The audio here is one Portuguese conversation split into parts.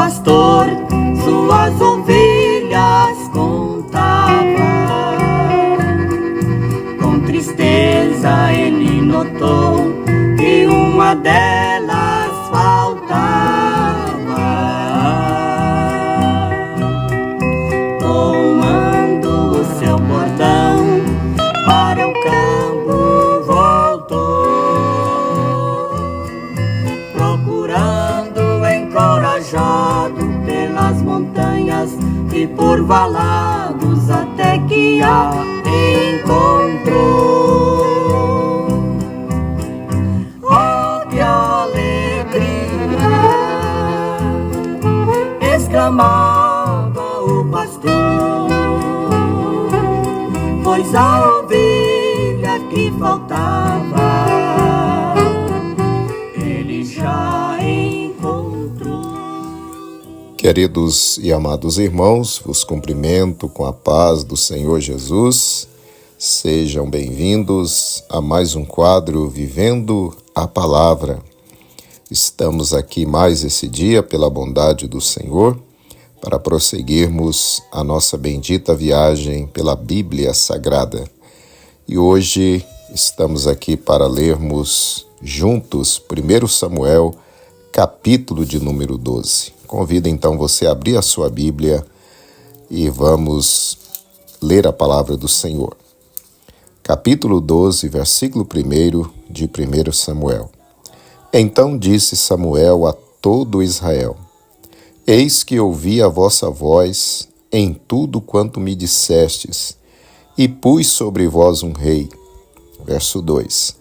pastor suas ovelhas contava. Com tristeza ele notou que uma delas faltava. Tomando o seu bordão, para o campo voltou, procurando encorajado pelas montanhas e por valados, até que a encontrou. Oh, que alegria! Exclamava o pastor, pois a ovelha que faltava ele já encontrou. Queridos e amados irmãos, vos cumprimento com a paz do Senhor Jesus. Sejam bem-vindos a mais um quadro Vivendo a Palavra. Estamos aqui mais esse dia, pela bondade do Senhor, para prosseguirmos a nossa bendita viagem pela Bíblia Sagrada. E hoje estamos aqui para lermos juntos 1 Samuel, capítulo de número 12. Convido então você a abrir a sua Bíblia e vamos ler a palavra do Senhor. Capítulo 12, versículo 1 de 1 Samuel. Então disse Samuel a todo Israel: Eis que ouvi a vossa voz em tudo quanto me dissestes, e pus sobre vós um rei. Verso 2.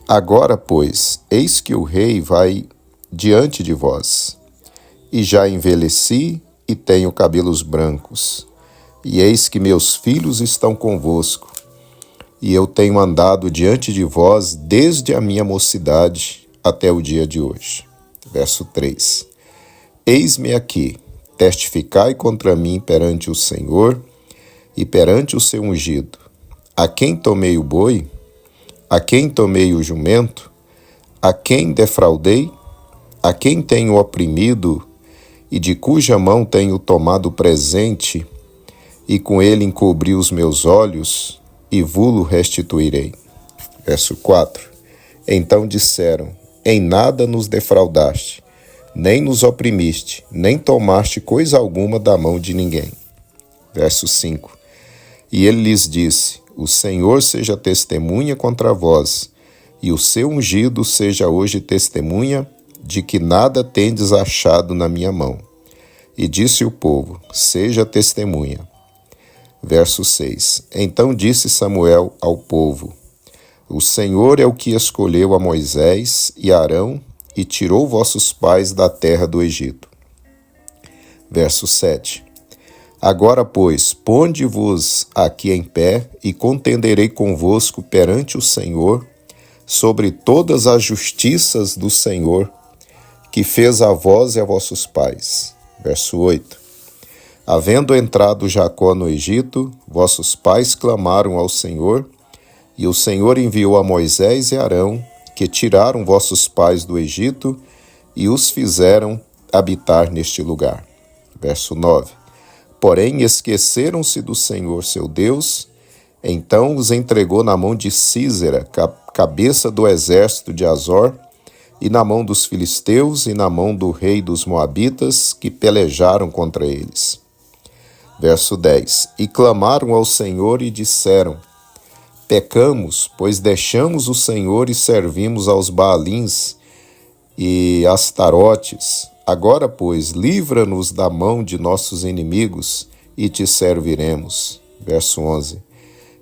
Agora, pois, eis que o rei vai diante de vós, e já envelheci e tenho cabelos brancos, e eis que meus filhos estão convosco, e eu tenho andado diante de vós desde a minha mocidade até o dia de hoje. Verso 3. Eis-me aqui, testificai contra mim perante o Senhor e perante o seu ungido. A quem tomei o boi? A quem tomei o jumento? A quem defraudei? A quem tenho oprimido e de cuja mão tenho tomado presente, e com ele encobri os meus olhos, e vulo restituirei. Verso 4. Então disseram: Em nada nos defraudaste, nem nos oprimiste, nem tomaste coisa alguma da mão de ninguém. Verso 5. E ele lhes disse: O Senhor seja testemunha contra vós, e o seu ungido seja hoje testemunha de que nada tendes achado na minha mão. E disse o povo: Seja testemunha. Verso 6. Então disse Samuel ao povo: O Senhor é o que escolheu a Moisés e Arão e tirou vossos pais da terra do Egito. Verso 7. Agora, pois, ponde-vos aqui em pé e contenderei convosco perante o Senhor sobre todas as justiças do Senhor que fez a vós e a vossos pais. Verso 8. Havendo entrado Jacó no Egito, vossos pais clamaram ao Senhor, e o Senhor enviou a Moisés e Arão, que tiraram vossos pais do Egito e os fizeram habitar neste lugar. Verso 9. Porém esqueceram-se do Senhor seu Deus, então os entregou na mão de Sísera, cabeça do exército de Azor, e na mão dos filisteus e na mão do rei dos moabitas, que pelejaram contra eles. Verso 10. E clamaram ao Senhor e disseram: Pecamos, pois deixamos o Senhor e servimos aos Baalins e Astarotes. Agora, pois, livra-nos da mão de nossos inimigos e te serviremos. Verso 11.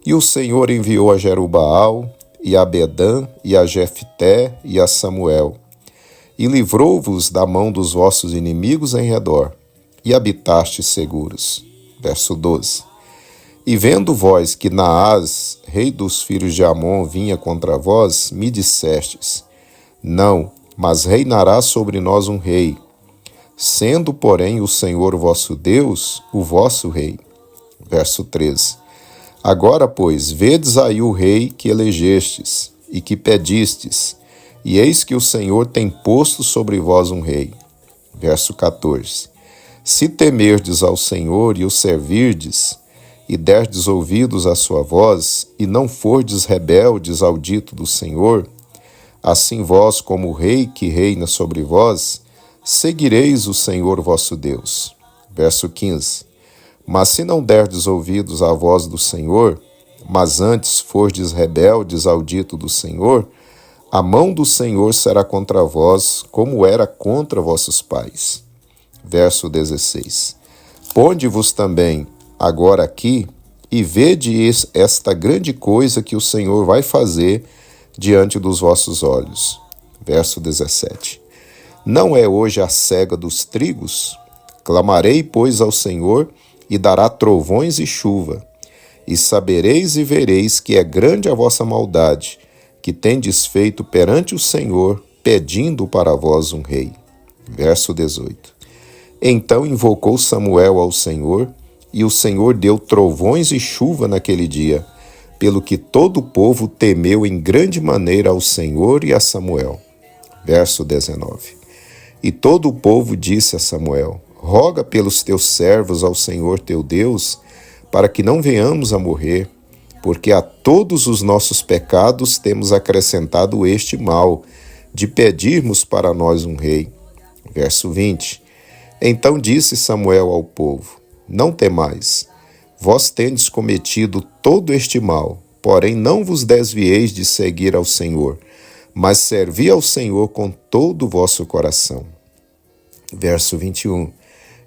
E o Senhor enviou a Jerubaal, e a Bedã, e a Jefté, e a Samuel, e livrou-vos da mão dos vossos inimigos em redor, e habitastes seguros. Verso 12. E vendo vós que Naás, rei dos filhos de Amon, vinha contra vós, me dissestes: Não, mas reinará sobre nós um rei, sendo, porém, o Senhor vosso Deus o vosso rei. Verso 13. Agora, pois, vedes aí o rei que elegestes e que pedistes, e eis que o Senhor tem posto sobre vós um rei. Verso 14. Se temerdes ao Senhor e o servirdes, e derdes ouvidos à sua voz, e não fordes rebeldes ao dito do Senhor, assim vós, como o rei que reina sobre vós, seguireis o Senhor vosso Deus. Verso 15. Mas se não derdes ouvidos à voz do Senhor, mas antes fordes rebeldes ao dito do Senhor, a mão do Senhor será contra vós, como era contra vossos pais. Verso 16. Ponde-vos também agora aqui, e vede esta grande coisa que o Senhor vai fazer diante dos vossos olhos. Verso 17. Não é hoje a cega dos trigos? Clamarei, pois, ao Senhor, e dará trovões e chuva. E sabereis e vereis que é grande a vossa maldade, que tendes feito perante o Senhor, pedindo para vós um rei. Verso 18. Então invocou Samuel ao Senhor, e o Senhor deu trovões e chuva naquele dia, pelo que todo o povo temeu em grande maneira ao Senhor e a Samuel. Verso 19. E todo o povo disse a Samuel: roga pelos teus servos ao Senhor teu Deus, para que não venhamos a morrer, porque a todos os nossos pecados temos acrescentado este mal, de pedirmos para nós um rei. Verso 20. Então disse Samuel ao povo: não temais, vós tendes cometido todo este mal, porém não vos desvieis de seguir ao Senhor, mas servi ao Senhor com todo o vosso coração. Verso 21.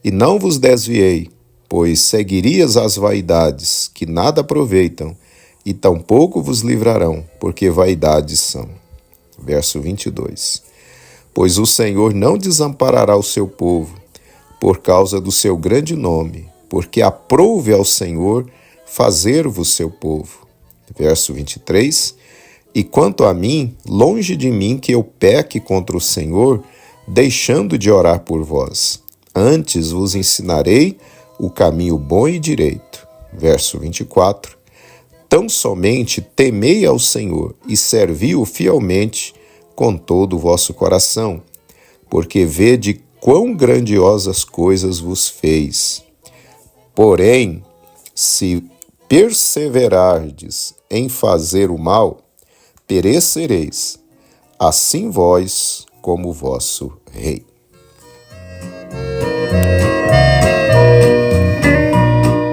E não vos desviei, pois seguirias as vaidades, que nada aproveitam, e tampouco vos livrarão, porque vaidades são. Verso 22. Pois o Senhor não desamparará o seu povo, por causa do seu grande nome, porque aprouve ao Senhor fazer-vos seu povo. Verso 23. E quanto a mim, longe de mim que eu peque contra o Senhor, deixando de orar por vós. Antes vos ensinarei o caminho bom e direito. Verso 24. Tão somente temei ao Senhor e servi-o fielmente com todo o vosso coração, porque vede quão grandiosas coisas vos fez. Porém, se perseverardes em fazer o mal, perecereis, assim vós como o vosso rei.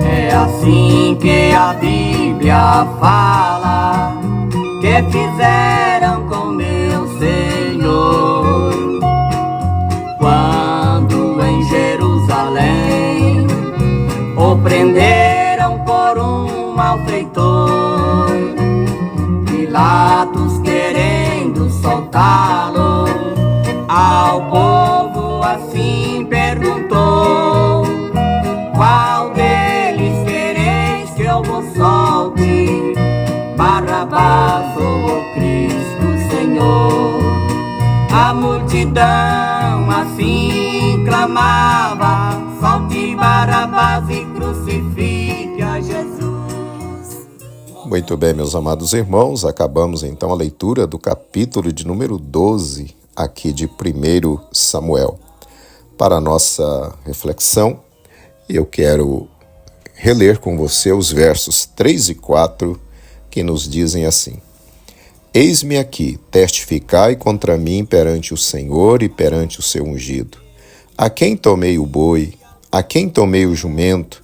É assim que a Bíblia fala, que fizeram com meu Senhor, quando em Jerusalém o prenderam por um malfeitor. Pilatos querendo soltá-lo, ao povo assim perguntou: qual deles quereis que eu vos solte? Barrabás ou o Cristo Senhor? A multidão assim clamava: solte Barrabás e crucifique a Jesus. Muito bem, meus amados irmãos, acabamos então a leitura do capítulo de número 12, aqui de 1 Samuel. Para a nossa reflexão, eu quero reler com você os versos 3 e 4, que nos dizem assim: Eis-me aqui, testificai contra mim perante o Senhor e perante o seu ungido. A quem tomei o boi? A quem tomei o jumento?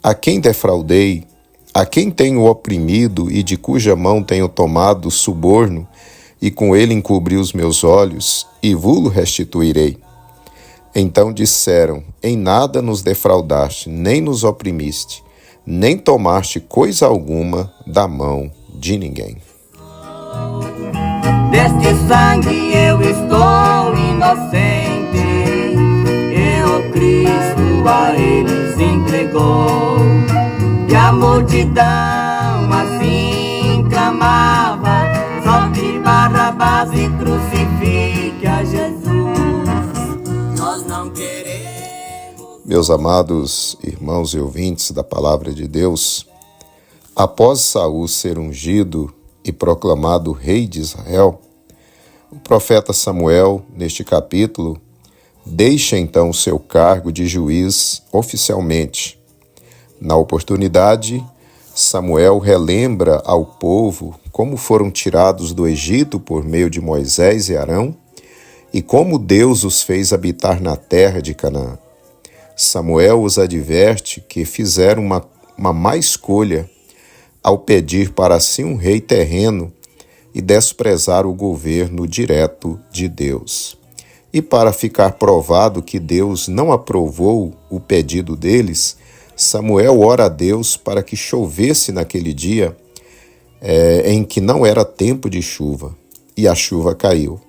A quem defraudei? A quem tenho oprimido e de cuja mão tenho tomado suborno, e com ele encobri os meus olhos, e vulo restituirei? Então disseram: em nada nos defraudaste, nem nos oprimiste, nem tomaste coisa alguma da mão de ninguém. Deste sangue eu estou inocente, e o Cristo a eles entregou. E a multidão assim clamava: solte Barrabás e crucifique a Jesus. Nós não queremos. Meus amados irmãos e ouvintes da Palavra de Deus, após Saul ser ungido e proclamado rei de Israel, o profeta Samuel, neste capítulo, deixa então o seu cargo de juiz oficialmente. Na oportunidade, Samuel relembra ao povo como foram tirados do Egito por meio de Moisés e Arão e como Deus os fez habitar na terra de Canaã. Samuel os adverte que fizeram uma má escolha ao pedir para si um rei terreno e desprezar o governo direto de Deus. E para ficar provado que Deus não aprovou o pedido deles, Samuel ora a Deus para que chovesse naquele dia em que não era tempo de chuva, e a chuva caiu.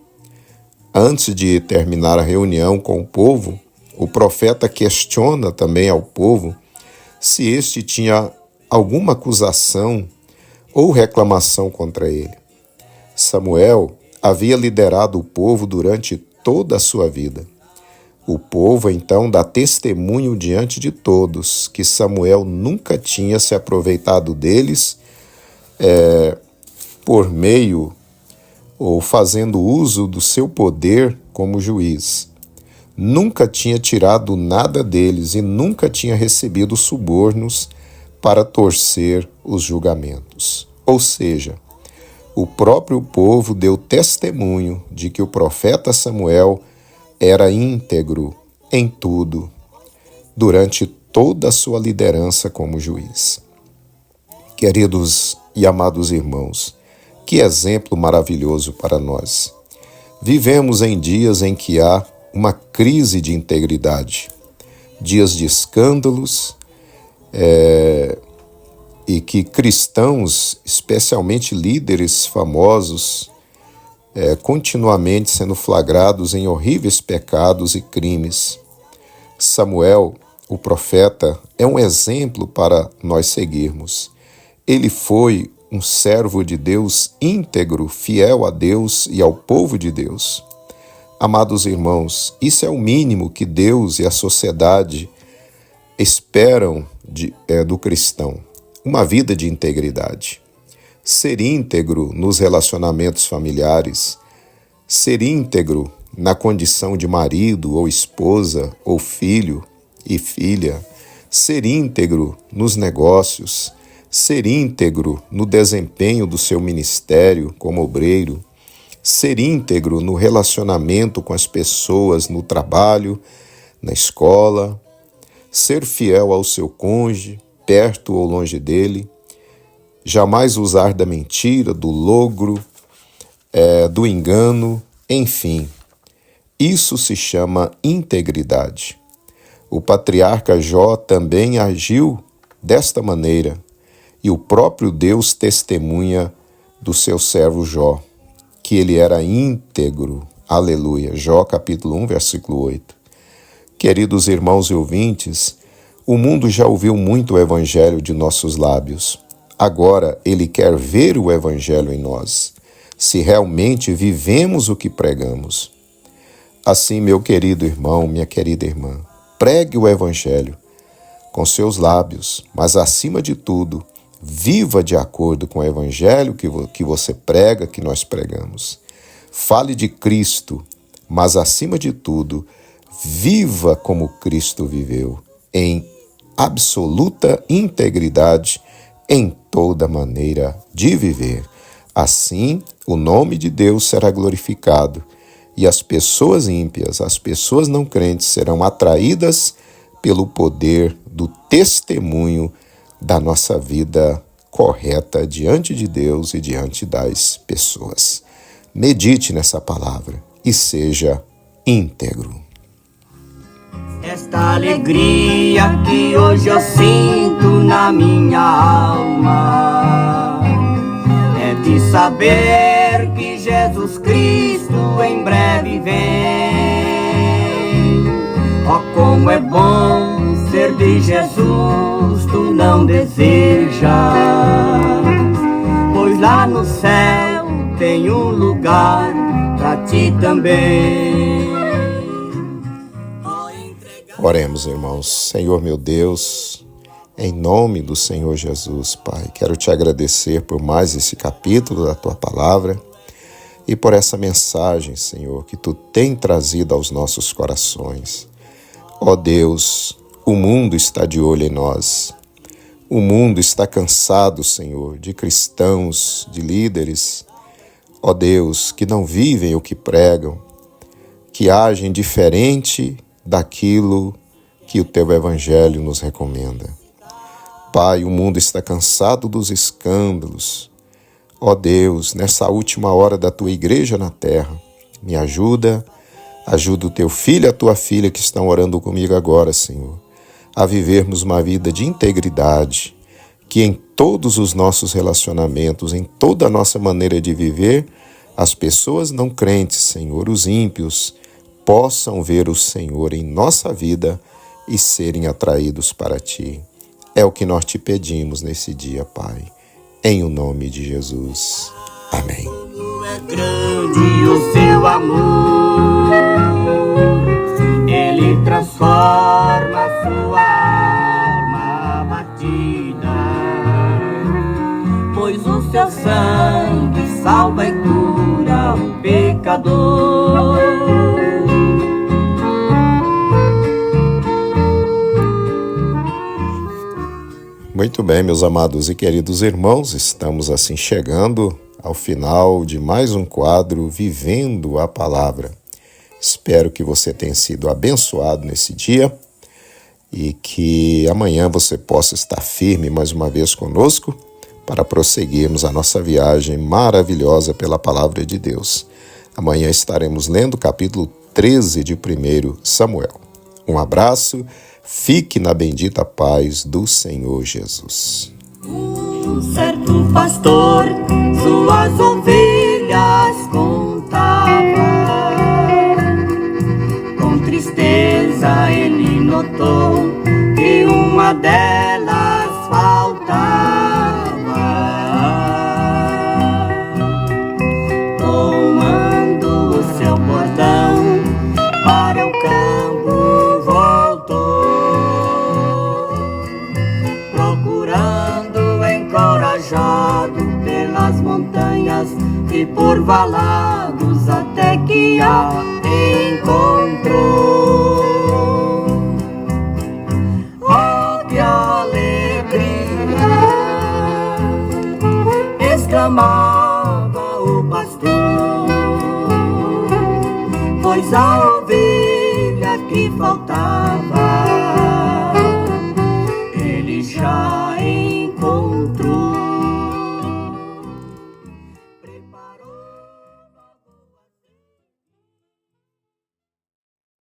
Antes de terminar a reunião com o povo, o profeta questiona também ao povo se este tinha alguma acusação ou reclamação contra ele. Samuel havia liderado o povo durante toda a sua vida. O povo então dá testemunho diante de todos que Samuel nunca tinha se aproveitado deles por meio ou fazendo uso do seu poder como juiz. Nunca tinha tirado nada deles e nunca tinha recebido subornos para torcer os julgamentos. Ou seja, o próprio povo deu testemunho de que o profeta Samuel era íntegro em tudo, durante toda a sua liderança como juiz. Queridos e amados irmãos, que exemplo maravilhoso para nós. Vivemos em dias em que há uma crise de integridade, dias de escândalos, e que cristãos, especialmente líderes famosos, continuamente sendo flagrados em horríveis pecados e crimes. Samuel, o profeta, é um exemplo para nós seguirmos. Ele foi um servo de Deus íntegro, fiel a Deus e ao povo de Deus. Amados irmãos, isso é o mínimo que Deus e a sociedade esperam do cristão. Uma vida de integridade. Ser íntegro nos relacionamentos familiares, ser íntegro na condição de marido ou esposa ou filho e filha, ser íntegro nos negócios, ser íntegro no desempenho do seu ministério como obreiro, ser íntegro no relacionamento com as pessoas no trabalho, na escola, ser fiel ao seu cônjuge, perto ou longe dele, jamais usar da mentira, do logro, do engano, enfim. Isso se chama integridade. O patriarca Jó também agiu desta maneira, e o próprio Deus testemunha do seu servo Jó, que ele era íntegro. Aleluia. Jó capítulo 1, versículo 8. Queridos irmãos e ouvintes, o mundo já ouviu muito o evangelho de nossos lábios. Agora ele quer ver o evangelho em nós, se realmente vivemos o que pregamos. Assim, meu querido irmão, minha querida irmã, pregue o evangelho com seus lábios, mas acima de tudo, viva de acordo com o evangelho que você prega, que nós pregamos. Fale de Cristo, mas acima de tudo, viva como Cristo viveu, em absoluta integridade em toda maneira de viver. Assim, o nome de Deus será glorificado e as pessoas ímpias, as pessoas não crentes serão atraídas pelo poder do testemunho da nossa vida correta diante de Deus e diante das pessoas. Medite nessa palavra e seja íntegro. Esta alegria que hoje eu sinto na minha alma é de saber que Jesus Cristo em breve vem. Oh, como é bom ser de Jesus, tu não desejas, pois lá no céu tem um lugar pra ti também. Oremos, irmãos. Senhor meu Deus, em nome do Senhor Jesus, Pai, quero te agradecer por mais esse capítulo da Tua Palavra. e por essa mensagem, Senhor, que Tu tem trazido aos nossos corações. Ó Deus, o mundo está de olho em nós. O mundo está cansado, Senhor, de cristãos, de líderes, ó Deus, que não vivem o que pregam, que agem diferente daquilo que o Teu Evangelho nos recomenda. Pai, o mundo está cansado dos escândalos. Ó Deus, nessa última hora da Tua igreja na terra, me ajuda o Teu filho e a Tua filha que estão orando comigo agora, Senhor, a vivermos uma vida de integridade, que em todos os nossos relacionamentos, em toda a nossa maneira de viver, as pessoas não crentes, Senhor, os ímpios, possam ver o Senhor em nossa vida e serem atraídos para Ti. É o que nós Te pedimos nesse dia, Pai, em o nome de Jesus. Amém. É grande o Seu amor, Ele transforma a sua alma abatida, pois o Seu sangue salva e cura o pecador. Muito bem, meus amados e queridos irmãos, estamos assim chegando ao final de mais um quadro Vivendo a Palavra. Espero que você tenha sido abençoado nesse dia e que amanhã você possa estar firme mais uma vez conosco para prosseguirmos a nossa viagem maravilhosa pela Palavra de Deus. Amanhã estaremos lendo o capítulo 13 de 1 Samuel. Um abraço, fique na bendita paz do Senhor Jesus. Um certo pastor suas ovelhas contava. Com tristeza ele notou que uma delas faltava. Tomando o seu bordão para o campo voltou, procurando encorajado pelas montanhas e por valados até que a encontrou. Oh, que alegria! Exclamava o pastor, pois a ovelha que faltava